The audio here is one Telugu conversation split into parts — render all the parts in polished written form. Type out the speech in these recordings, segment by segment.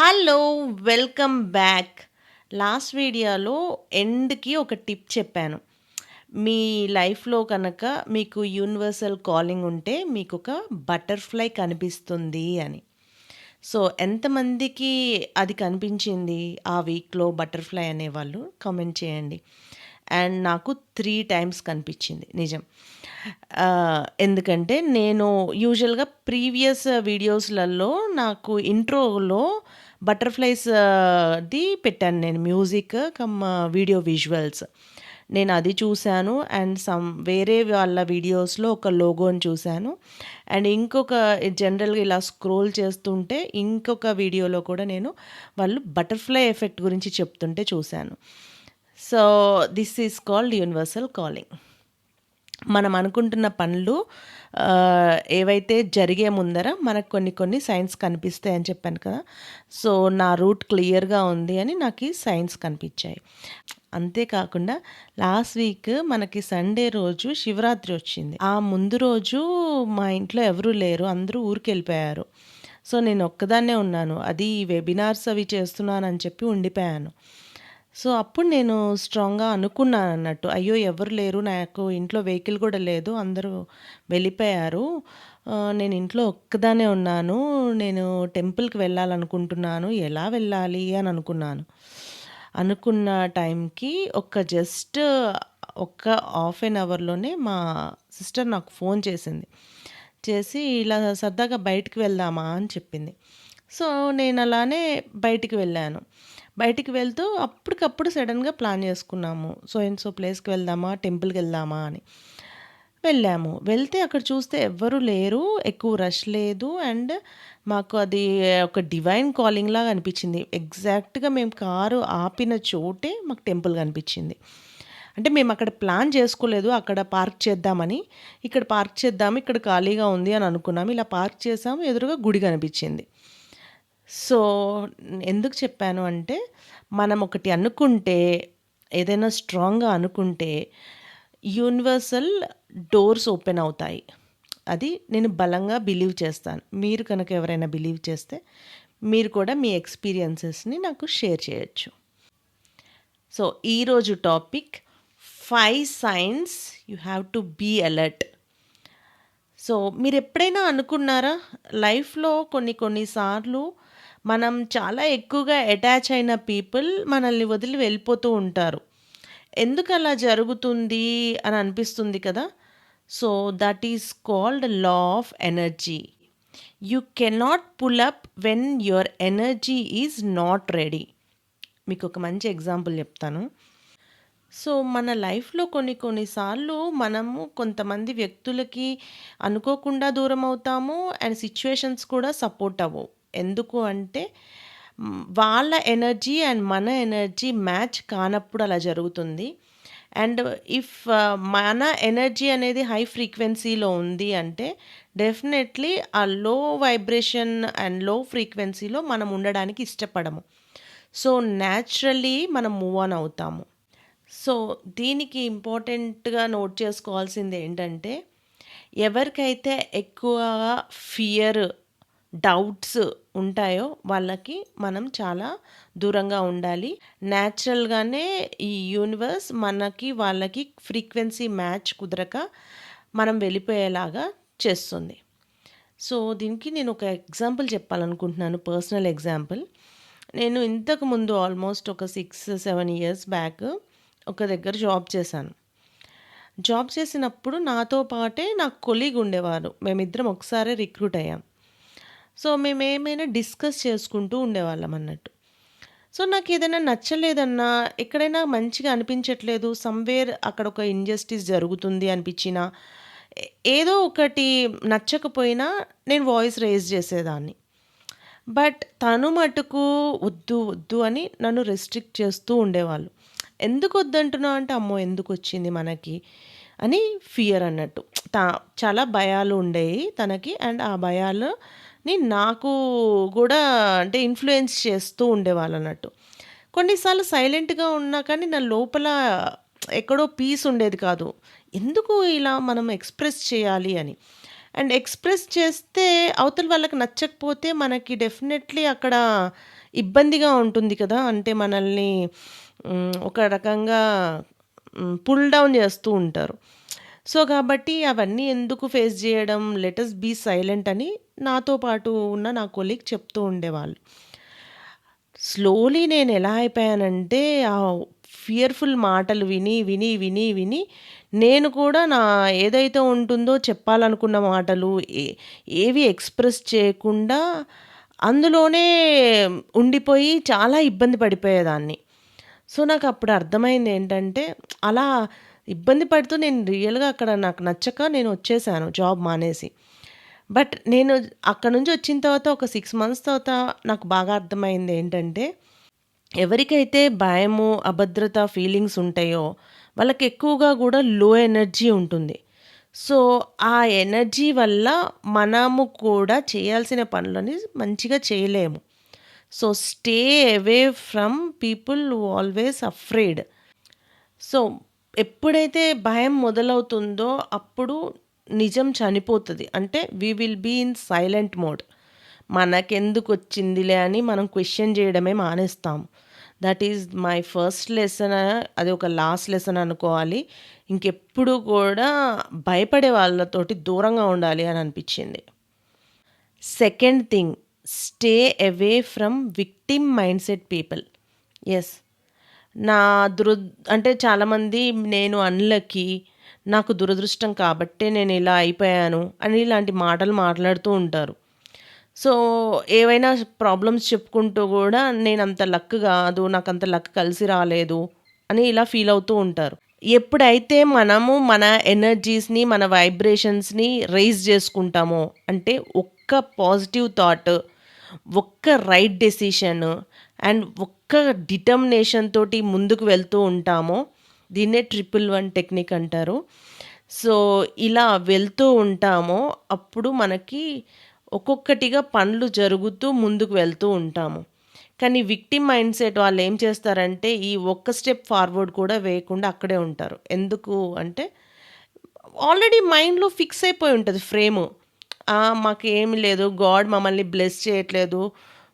హలో! Welcome back. లాస్ట్ వీడియోలో ఎండ్‌కి ఒక టిప్ చెప్పాను. మీ లైఫ్‌లో కనుక మీకు యూనివర్సల్ కాలింగ్ ఉంటే మీకొక బటర్‌ఫ్లై కనిపిస్తుంది అని. సో, ఎంతమందికి అది కనిపించింది ఆ వీక్‌లో బటర్‌ఫ్లై అనేవాళ్ళు కామెంట్ చేయండి. అండ్ నాకు 3 టైమ్స్ కనిపించింది నిజం. ఎందుకంటే నేను యూజువల్‌గా ప్రీవియస్ వీడియోస్‌లలో నాకు ఇంట్రోలో బటర్‌ఫ్లైస్ ది పెట్టాను నేను మ్యూజిక్ వీడియో విజువల్స్. నేను అది చూసాను. అండ్ వేరే వాళ్ళ వీడియోస్‌లో ఒక లోగోని చూసాను. అండ్ ఇంకొక జనరల్‌గా ఇలా స్క్రోల్ చేస్తుంటే ఇంకొక వీడియోలో కూడా నేను వాళ్ళు బటర్‌ఫ్లై ఎఫెక్ట్ గురించి చెప్తుంటే చూసాను. So, this is called universal calling. మనం అనుకుంటున్న పనులు ఏవైతే జరిగే ముందర మనకు కొన్ని కొన్ని సైన్స్ కనిపిస్తాయని చెప్పాను కదా! సో, నా రూట్ క్లియర్‌గా ఉంది అని నాకు ఈ సైన్స్ కనిపించాయి. అంతే కాకుండా లాస్ట్ వీక్ మనకి సండే రోజు శివరాత్రి వచ్చింది. ఆ ముందు రోజు మా ఇంట్లో ఎవరు లేరు. అందరూ ఊరికెళ్ళిపోయారు. సో, నేను ఒక్కదాన్నే ఉన్నాను. అది వెబినార్స్ అవి చేస్తున్నానని చెప్పి ఉండిపోయాను. సో, అప్పుడు నేను స్ట్రాంగ్‌గా అనుకున్నానన్నట్టు. అయ్యో! ఎవరు లేరు. నాకు ఇంట్లో వెహికల్ కూడా లేదు. అందరూ వెళ్ళిపోయారు. నేను ఇంట్లో ఒక్కదాన్నే ఉన్నాను. నేను టెంపుల్‌కి వెళ్ళాలనుకుంటున్నాను. ఎలా వెళ్ళాలి అని అనుకున్నాను. అనుకున్న టైంకి ఒక్క హాఫ్ ఎన్ అవర్‌లోనే మా సిస్టర్ నాకు ఫోన్ చేసింది. చేసి ఇలా సరదాగా బయటికి వెళ్దామా అని చెప్పింది. సో, నేనలానే బయటికి వెళ్ళాను. బయటికి వెళ్తూ అప్పటికప్పుడు సడెన్‌గా ప్లాన్ చేసుకున్నాము. సో అండ్ సో ప్లేస్‌కి వెళ్దామా, టెంపుల్‌కెళ్దామా అని. వెళ్ళాము. వెళ్తే అక్కడ చూస్తే ఎవ్వరు లేరు. ఎక్కువ రష్ లేదు. అండ్ మాకు అది ఒక డివైన్ కాలింగ్ లాగా అనిపించింది. ఎగ్జాక్ట్‌గా మేము కారు ఆపిన చోటే మాకు టెంపుల్ కనిపించింది. అంటే మేమక్కడ ప్లాన్ చేసుకోలేదు. అక్కడ పార్క్ చేద్దామని. ఇక్కడ పార్క్ చేద్దాము. ఇక్కడ ఖాళీగా ఉంది అని అనుకున్నాము. ఇలా పార్క్ చేసాము. ఎదురుగా గుడి కనిపించింది. సో, ఎందుకు చెప్పాను అంటే, మనం ఒకటి అనుకుంటే, ఏదైనా స్ట్రాంగ్‌గా అనుకుంటే, యూనివర్సల్ డోర్స్ ఓపెన్ అవుతాయి. అది నేను బలంగా బిలీవ్ చేస్తాను. మీరు కనుక ఎవరైనా బిలీవ్ చేస్తే, మీరు కూడా మీ ఎక్స్‌పీరియన్సెస్‌ని నాకు షేర్ చేయొచ్చు. సో, ఈరోజు topic 5 signs you have to be alert. So, మీరెప్పుడైనా అనుకున్నారా? లైఫ్‌లో కొన్ని కొన్ని సార్లు మనం చాలా ఎక్కువగా అటాచ్ అయిన పీపుల్ మనల్ని వదిలి వెళ్ళిపోతూ ఉంటారు. ఎందుకలా జరుగుతుంది అని అనిపిస్తుంది కదా! So, that is called law of energy. You cannot pull up when your energy is not ready. మీకొక మంచి ఎగ్జాంపుల్ చెప్తాను. సో, మన లైఫ్‌లో కొన్ని కొన్ని సార్లు మనము కొంతమంది వ్యక్తులకి అనుకోకుండా దూరమవుతాము. అండ్ సిట్యుయేషన్స్ కూడా సపోర్ట్ అవ్వవు. ఎందుకు అంటే వాళ్ళ ఎనర్జీ అండ్ మన ఎనర్జీ మ్యాచ్ కానప్పుడు అలా జరుగుతుంది. అండ్ ఇఫ్ మన ఎనర్జీ అనేది హై ఫ్రీక్వెన్సీలో ఉంది అంటే డెఫినెట్‌లీ ఆ లో వైబ్రేషన్ అండ్ లో ఫ్రీక్వెన్సీలో మనం ఉండడానికి ఇష్టపడము. సో, న్యాచురల్లీ మనం మూవ్ ఆన్ అవుతాము. సో, దీనికి ఇంపార్టెంట్‌గా నోట్ చేసుకోవాల్సింది ఏంటంటే, ఎవరికైతే ఎక్కువగా ఫియర్, డౌట్స్ ఉంటాయో వాళ్ళకి మనం చాలా దూరంగా ఉండాలి. నేచురల్‌గానే ఈ యూనివర్స్ మనకి, వాళ్ళకి ఫ్రీక్వెన్సీ మ్యాచ్ కుదరక మనం వెళ్ళిపోయేలాగా చేస్తుంది. సో, దీనికి నేను ఒక ఎగ్జాంపుల్ చెప్పాలనుకుంటున్నాను. Personal example. నేను ఇంతకుముందు ఆల్మోస్ట్ ఒక 6, 7 ఇయర్స్ బ్యాక్ ఒక దగ్గర జాబ్ చేశాను. జాబ్ చేసినప్పుడు నాతో పాటే నాకు కొలీగ్ ఉండేవారు. మేమిద్దరం ఒకసారే రిక్రూట్ అయ్యాం. సో, మేమేమైనా డిస్కస్ చేసుకుంటూ ఉండేవాళ్ళం అన్నట్టు. సో, నాకేదైనా నచ్చలేదన్నా, ఎక్కడైనా మంచిగా అనిపించట్లేదు, సమ్‌వేర్ అక్కడ ఒక ఇంజస్టిస్ జరుగుతుంది అనిపించినా, ఎ ఏదో ఒకటి నచ్చకపోయినా నేను వాయిస్ రైజ్ చేసేదాన్ని. బట్ తను మటుకు వద్దు, వద్దు అని నన్ను రెస్ట్రిక్ట్ చేస్తూ ఉండేవాళ్ళు. ఎందుకు వద్దంటున్నావు అంటే, అమ్మో! ఎందుకొచ్చింది మనకి అని ఫియర్ అన్నట్టు. త చాలా భయాలు ఉండేయి తనకి. అండ్ ఆ భయాలని నాకు గూడా అంటే ఇన్‌ఫ్లూయెన్స్ చేస్తూ ఉండేవాళ్ళన్నట్టు. కొన్నిసార్లు సైలెంట్‌గా ఉన్నా కానీ నా లోపల ఎక్కడో పీస్ ఉండేది కాదు. ఎందుకు ఇలా మనం ఎక్స్‌ప్రెస్ చేయాలి అని. అండ్ ఎక్స్‌ప్రెస్ చేస్తే అవతల వాళ్ళకి నచ్చకపోతే మనకి డెఫినెట్‌లీ అక్కడ ఇబ్బందిగా ఉంటుంది కదా! అంటే మనల్ని ఒక రకంగా పుల్ డౌన్ చేస్తూ ఉంటారు. సో, కాబట్టి అవన్నీ ఎందుకు ఫేస్ జేయడం, లెట్ అస్ బీ సైలెంట్ అని నాతో పాటు ఉన్న నా కొలీగ్ చెప్తూ ఉండేవాళ్ళు. స్లోలీ నేనెలా అయిపోయానంటే, ఆ ఫియర్‌ఫుల్ మాటలు విని, విని, విని, విని నేను కూడా నా ఏదైతే ఉంటుందో చెప్పాలనుకున్న మాటలు ఏవి ఎక్స్‌ప్రెస్ చేయకుండా అందులోనే ఉండిపోయి చాలా ఇబ్బంది పడిపోయేదాన్ని. సో, నాకప్పుడు అర్థమైందేంటంటే, అలా ఇబ్బంది పడుతూ నేను రియల్‌గా అక్కడ నాకు నచ్చక నేనొచ్చేసాను జాబ్ మానేసి. బట్ నేను అక్కడి నుంచి వచ్చిన తర్వాత ఒక 6 మంత్స్ తర్వాత నాకు బాగా అర్థమైందేంటంటే, ఎవరికైతే భయము, అభద్రత ఫీలింగ్స్ ఉంటాయో, వాళ్ళకి ఎక్కువగా గూడా లో ఎనర్జీ ఉంటుంది. సో, ఆ ఎనర్జీ వల్ల మనము కూడా చేయాల్సిన పనులని మంచిగా చేయలేము. So, stay away from people who always afraid. So, ఎప్పుడైతే భయం మొదలవుతుందో అప్పుడు నిజం చనిపోతది. అంటే we will be in silent mode. మనకెందుకొచ్చిందిలే అని మనం క్వెషన్ జేయడమే మానేస్తాము. That is my first lesson. అది ఒక లాస్ట్ లెసన్ అనుకోవాలి. ఇంకెప్పుడు కూడా భయపడే వాళ్ళతోటి దూరంగా ఉండాలి అని అనిపిచ్చింది. Second thing, stay away from victim mindset people. Yes. నా దురు అంటే చాలామంది నేను అన్‌లక్కీ, నాకు దురదృష్టం కాబట్టే నేనిలా అయిపోయాను అని ఇలాంటి మాటలు మాట్లాడుతూ ఉంటారు. సో, ఏవైనా ప్రాబ్లమ్స్ చెప్పుకుంటూ గూడా నేనంత లక్ గాదు, నాకంత లక్ కలిసి రాలేదు అని ఇలా ఫీల్ అవుతూ ఉంటారు. ఎప్పుడైతే మనము మన ఎనర్జీస్‌ని, మన వైబ్రేషన్స్‌ని రైజ్ జేసుకుంటామో, అంటే ఒక్క పాజిటివ్ థాట్, ఒక్క రైట్ డెసిషన్ అండ్ ఒక్క డిటర్మినేషన్ తోటి ముందుకు వెళ్తూ ఉంటామో, దీన్నే 111 టెక్నిక్ అంటారు. సో, ఇలా వెళ్తూ ఉంటామో, అప్పుడు మనకి ఒక్కొక్కటిగా పనులు జరుగుతూ ముందుకు వెళ్తూ ఉంటాము. కానీ విక్టిమ్ మైండ్‌సెట్ వాళ్ళేం చేస్తారంటే, ఈ ఒక్క స్టెప్ ఫార్వర్డ్ కూడా వేయకుండా అక్కడే ఉంటారు. ఎందుకు అంటే, ఆల్రెడీ మైండ్‌లో ఫిక్స్ అయిపోయి ఉంటది ఫ్రేము. మాకేమి లేదు, గాడ్ మమ్మల్ని బ్లెస్ చేయట్లేదు,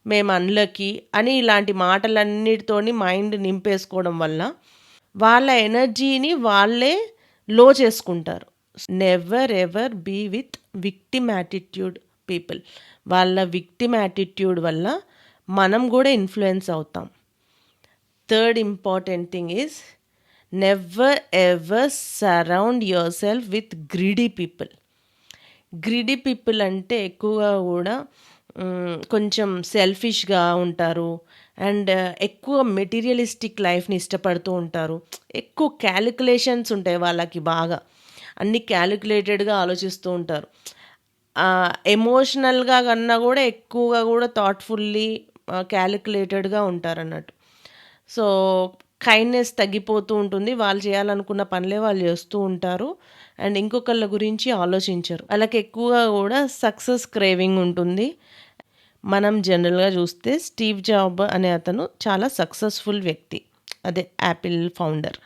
మేము అన్‌లక్కీ అని ఇలాంటి మాటలన్నిటితోని మైండ్ నింపేసుకోవడం వల్ల, వాళ్ళ ఎనర్జీని వాళ్ళే లో చేసుకుంటారు. Never ever be with victim attitude people. వాళ్ళ విక్టిమ్ యాటిట్యూడ్ వల్ల మనం గూడా ఇన్‌ఫ్లుయెన్స్ అవుతాం. Third important thing is never ever surround yourself with greedy people. Greedy people అంటే ఎక్కువగా గూడా కొంచెం సెల్ఫిష్‌గా ఉంటారు. అండ్ ఎక్కువ మెటీరియలిస్టిక్ లైఫ్‌ని ఇష్టపడుతూ ఉంటారు. ఎక్కువ కాలిక్యులేషన్స్ ఉంటాయి వాళ్ళకి బాగా. అన్నీ కాలిక్యులేటెడ్‌గా ఆలోచిస్తూ ఉంటారు. ఎమోషనల్‌గా కన్నా గూడా ఎక్కువగా గూడా థాట్‌ఫుల్లీ కాలిక్యులేటెడ్‌గా ఉంటారన్నట్టు. సో, కైండ్‌నెస్ తగ్గిపోతూ ఉంటుంది. వాళ్ళు చేయాలనుకున్న పనులే వాళ్ళు చేస్తూ ఉంటారు. అండ్ ఇంకొకళ్ళ గురించి ఆలోచించరు. వాళ్ళకి ఎక్కువగా గూడా సక్సెస్ క్రేవింగ్ ఉంటుంది. మనం జనరల్‌గా చూస్తే స్టీవ్ జాబ్ అనే అతను చాలా సక్సెస్‌ఫుల్ వ్యక్తి. అదే యాపిల్ ఫౌండర్.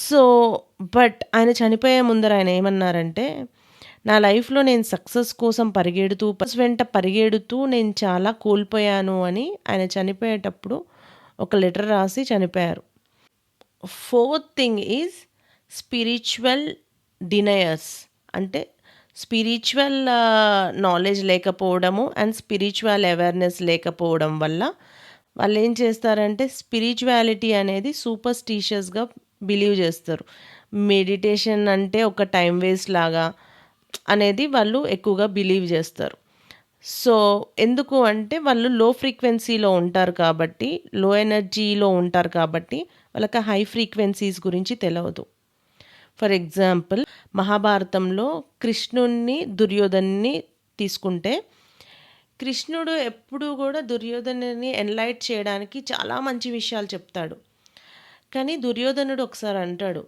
సో, బట్ ఆయన చనిపోయే ముందర ఆయన ఏమన్నారంటే, నా లైఫ్‌లో నేను సక్సెస్ కోసం పరిగెడుతూ, సక్సెస్ వెంట పరిగెడుతూ నేను చాలా కోల్పోయాను అని ఆయన చనిపోయేటప్పుడు ఒక లెటర్ రాసి చనిపోయారు. Fourth thing is spiritual deniers. అంటే స్పిరిచ్యువల్ నాలెడ్జ్ లేకపోవడము అండ్ స్పిరిచ్యువల్ అవేర్‌నెస్ లేకపోవడం వల్ల వాళ్ళేం చేస్తారంటే స్పిరిచ్యువాలిటీ అనేది సూపర్‌స్టిషియస్‌గా బిలీవ్ చేస్తారు. మెడిటేషన్ అంటే ఒక టైమ్ వేస్ట్ లాగా అనేది వాళ్ళు ఎక్కువగా బిలీవ్ చేస్తారు. సో, ఎందుకు అంటే వాళ్ళు లో ఫ్రీక్వెన్సీలో ఉంటారు కాబట్టి, లో ఎనర్జీలో ఉంటారు కాబట్టి, వాళ్ళకి హై ఫ్రీక్వెన్సీస్ గురించి తెలవదు. ఫర్ ఎగ్జాంపుల్ మహాభారతంలో కృష్ణుడిని, దుర్యోధనుడిని తీసుకుంటే, కృష్ణుడు ఎప్పుడూ గూడా దుర్యోధనుడిని ఎన్‌లైట్ చేయడానికి చాలా మంచి విషయాలు చెప్తాడు. కానీ దుర్యోధనుడు ఒకసారి అంటాడు,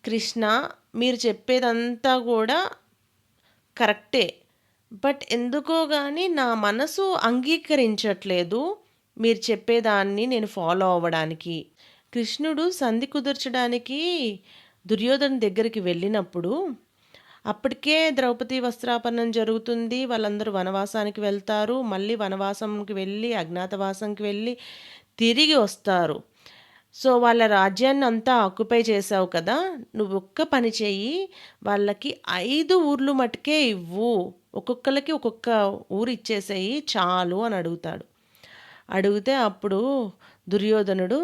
"కృష్ణ, మీరు చెప్పేదంతా గూడా కరెక్టే. బట్ ఎందుకో గాని నా మనసు అంగీకరించట్లేదు మీరు చెప్పేదాన్ని నేను ఫాలో అవ్వడానికి." కృష్ణుడు సంధి కుదర్చడానికి దుర్యోధను దగ్గరికి వెళ్ళినప్పుడు అప్పటికే ద్రౌపది వస్త్రాపహరణం జరుగుతుంది. వాళ్ళందరూ వనవాసానికి వెళ్తారు. మళ్ళీ వనవాసంకి వెళ్ళి, అజ్ఞాతవాసంకి వెళ్ళి తిరిగి వస్తారు. సో, వాళ్ళ రాజ్యాన్నంతా ఆక్యుపై చేశావు కదా! నువ్వొక్క పని చెయ్యి. వాళ్ళకి 5 ఊర్లు మట్టుకే ఇవ్వు. ఒక్కొక్కళ్ళకి ఒక్కొక్క ఊరు ఇచ్చేసేయి చాలు అని అడుగుతాడు. అడిగితే అప్పుడు దుర్యోధనుడు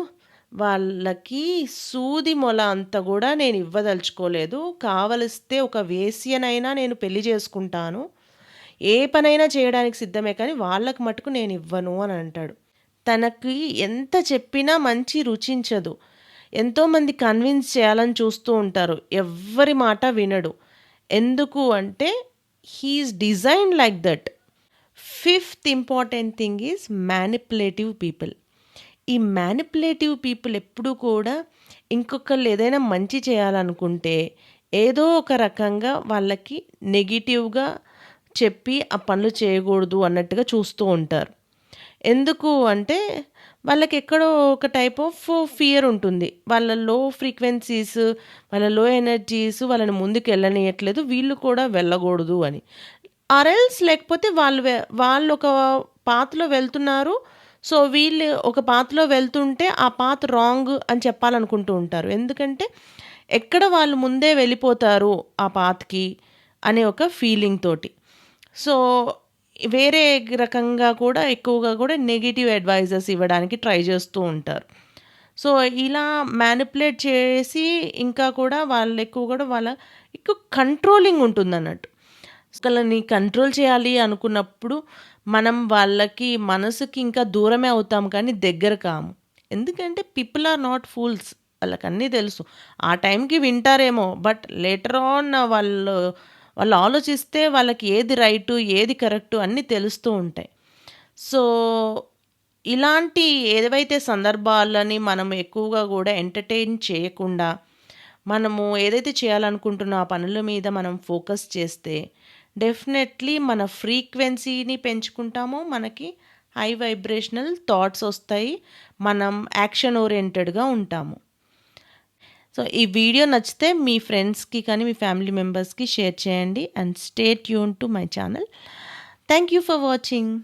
వాళ్ళకి సూది మొల అంత గూడా నేను ఇవ్వదలుచుకోలేదు. కావలిస్తే ఒక వేశ్యనైనా నేను పెళ్లి చేసుకుంటాను. ఏ పనైనా చేయడానికి సిద్ధమే కానీ వాళ్ళకి మటుకు నేనివ్వను అని అంటాడు. తనకి ఎంత చెప్పినా మంచి రుచించదు. ఎంతోమంది కన్విన్స్ చేయాలని చూస్తూ ఉంటారు. ఎవ్వరి మాట వినడు. ఎందుకు అంటే he is designed like that. Fifth important thing is manipulative people. ఈ మ్యానిపులేటివ్ పీపుల్ ఎప్పుడూ కూడా ఇంకొకళ్ళు ఏదైనా మంచి చేయాలనుకుంటే ఏదో ఒక రకంగా వాళ్ళకి నెగెటివ్‌గా చెప్పి ఆ పనులు చేయకూడదు అన్నట్టుగా చూస్తూ ఉంటారు. ఎందుకు అంటే వాళ్ళకెక్కడో ఒక టైప్ ఆఫ్ ఫియర్ ఉంటుంది. వాళ్ళ లో ఫ్రీక్వెన్సీస్, వాళ్ళ లో ఎనర్జీస్ వాళ్ళని ముందుకెళ్ళనీయట్లేదు. వీళ్ళు కూడా వెళ్ళగూడదు అని. లేకపోతే వాళ్ళొక పాత్‌లో వెళ్తున్నారు. సో, వీళ్ళు ఒక పాత్‌లో వెళ్తుంటే ఆ పాత్ రాంగ్ అని చెప్పాలనుకుంటూ ఉంటారు. ఎందుకంటే ఎక్కడ వాళ్ళు ముందే వెళ్ళిపోతారు ఆ పాత్‌కి అనే ఒక ఫీలింగ్ తోటి. సో, వేరే రకంగా కూడా ఎక్కువగా కూడా నెగెటివ్ అడ్వైజెస్ ఇవ్వడానికి ట్రై చేస్తూ ఉంటారు. సో, ఇలా మ్యానిపులేట్ చేసి ఇంకా కూడా వాళ్ళెక్కువ కూడా ఎక్కువ కంట్రోలింగ్ ఉంటుందన్నట్టు. ఒకళ్ళని కంట్రోల్ చేయాలి అనుకున్నప్పుడు మనం వాళ్ళకి మనసుకి ఇంకా దూరమే అవుతాం కానీ దగ్గర కాము. ఎందుకంటే పీపుల్ ఆర్ నాట్ ఫూల్స్. వాళ్ళకన్నీ తెలుసు. ఆ టైంకి వింటారేమో బట్ లేటర్ ఆన్ వాళ్ళు ఆలోచిస్తే వాళ్ళకి ఏది రైటు, ఏది కరెక్టు అన్నీ తెలుస్తూ ఉంటాయి. సో, ఇలాంటి ఏవైతే సందర్భాలని మనం ఎక్కువగా గూడా ఎంటర్‌టైన్ చేయకుండా, మనము ఏదైతే చేయాలనుకుంటున్నో ఆ పనుల మీద మనం ఫోకస్ చేస్తే, డెఫినెట్‌లీ మన ఫ్రీక్వెన్సీని పెంచుకుంటాము. మనకి హై వైబ్రేషనల్ థాట్స్ ఒస్తాయి. మనం యాక్షన్ ఓరియెంటెడ్‌గా ఉంటాము. సో, ఈ వీడియో నచ్చితే మీ ఫ్రెండ్స్‌కి కానీ, మీ ఫ్యామిలీ మెంబర్స్‌కి షేర్ చేయండి. And stay tuned to my channel. Thank you for watching.